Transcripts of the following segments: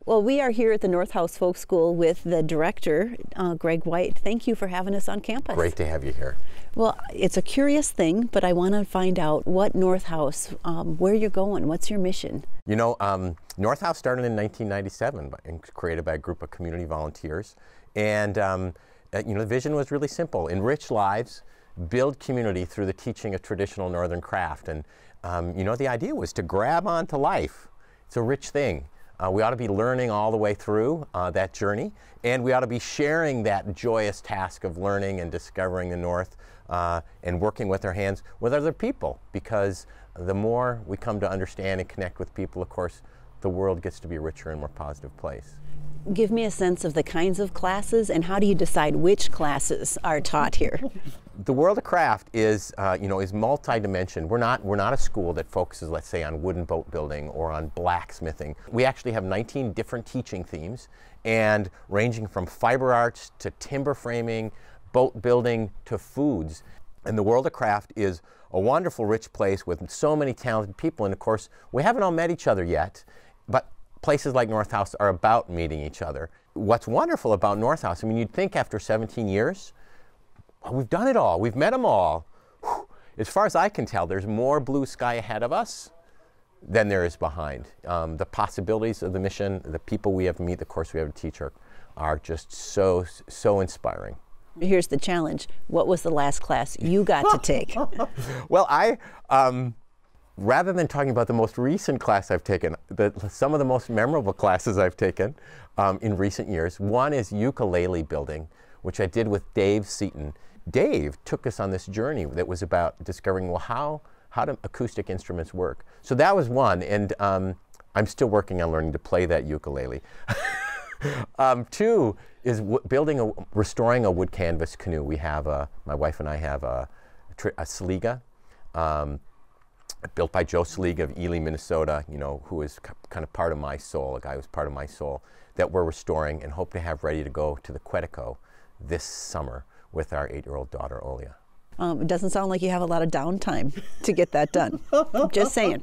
Well, we are here at the North House Folk School with the director, Greg Wright. Thank you for having us on campus. Great to have you here. Well, it's a curious thing, but I want to find out what North House, where you're going, what's your mission? You know, North House started in 1997 and created by a group of community volunteers. And, you know, the vision was really simple: enrich lives, build community through the teaching of traditional Northern craft. And, you know, the idea was to grab onto life. It's a rich thing. We ought to be learning all the way through that journey, and we ought to be sharing that joyous task of learning and discovering the North and working with our hands with other people, because the more we come to understand and connect with people, of course, the world gets to be a richer and more positive place. Give me a sense of the kinds of classes, and how do you decide which classes are taught here? The world of craft is, you know, is multi-dimensional. We're not a school that focuses, let's say, on wooden boat building or on blacksmithing. We actually have 19 different teaching themes, and ranging from fiber arts to timber framing, boat building to foods. And the world of craft is a wonderful, rich place with so many talented people. And of course, we haven't all met each other yet, but places like North House are about meeting each other. What's wonderful about North House, I mean, you'd think after 17 years, well, we've done it all, we've met them all. Whew. As far as I can tell, there's more blue sky ahead of us than there is behind. The possibilities of the mission, the people we have to meet, the course we have to teach are just so inspiring. Here's the challenge. What was the last class you got to take? Well, rather than talking about the most recent class I've taken, some of the most memorable classes I've taken in recent years, one is ukulele building, which I did with Dave Seaton. Dave took us on this journey that was about discovering, well, how do acoustic instruments work? So that was one, and I'm still working on learning to play that ukulele. Two is restoring a wood canvas canoe. We have, my wife and I have a Saliga, built by Joe Saliga of Ely, Minnesota, you know, who is kind of part of my soul, a guy who's part of my soul, that we're restoring and hope to have ready to go to the Quetico this summer with our 8-year-old daughter, Olia. It doesn't sound like you have a lot of downtime to get that done. Just saying.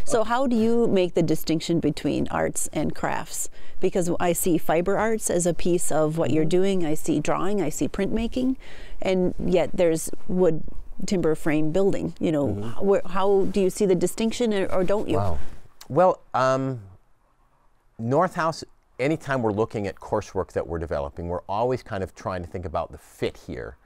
So how do you make the distinction between arts and crafts? Because I see fiber arts as a piece of what you're doing. I see drawing, I see printmaking, and yet there's wood timber frame building. You know, how do you see the distinction, or don't you? Wow. Well, North House, anytime we're looking at coursework that we're developing, we're always kind of trying to think about the fit here.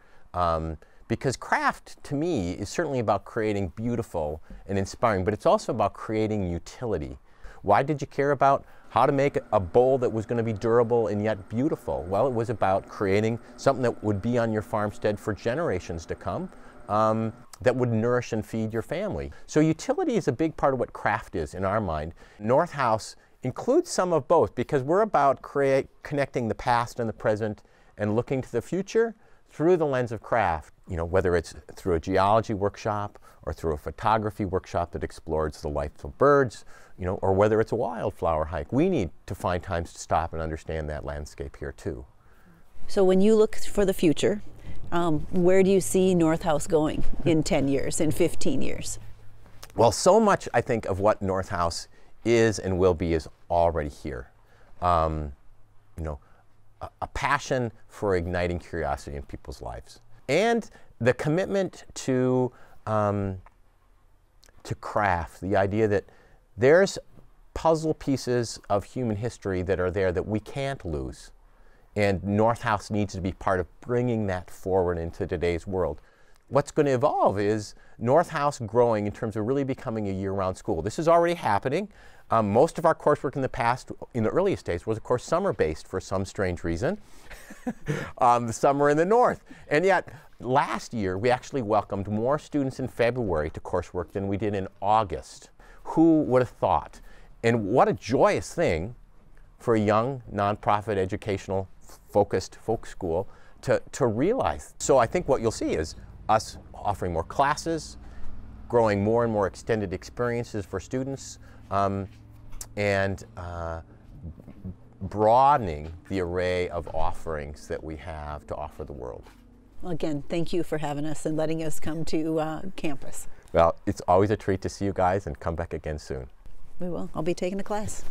Because craft, to me, is certainly about creating beautiful and inspiring, but it's also about creating utility. Why did you care about how to make a bowl that was going to be durable and yet beautiful? Well, it was about creating something that would be on your farmstead for generations to come, that would nourish and feed your family. So utility is a big part of what craft is in our mind. North House includes some of both, because we're about connecting the past and the present and looking to the future through the lens of craft. You know, whether it's through a geology workshop or through a photography workshop that explores the life of birds, you know, or whether it's a wildflower hike. We need to find times to stop and understand that landscape here too. So when you look for the future, where do you see North House going in 10 years, in 15 years? Well, so much, I think, of what North House is and will be is already here. You know, a passion for igniting curiosity in people's lives, and the commitment to craft, the idea that there's puzzle pieces of human history that are there that we can't lose. And North House needs to be part of bringing that forward into today's world. What's going to evolve is North House growing in terms of really becoming a year-round school. This is already happening. Most of our coursework in the past, in the earliest days, was of course summer-based for some strange reason. The summer in the north. And yet, last year, we actually welcomed more students in February to coursework than we did in August. Who would have thought? And what a joyous thing for a young, nonprofit, educational, focused folk school to realize. So I think what you'll see is us offering more classes, growing more and more extended experiences for students, and broadening the array of offerings that we have to offer the world. Well, again, thank you for having us and letting us come to campus. Well, it's always a treat to see you guys, and come back again soon. We will. I'll be taking a class.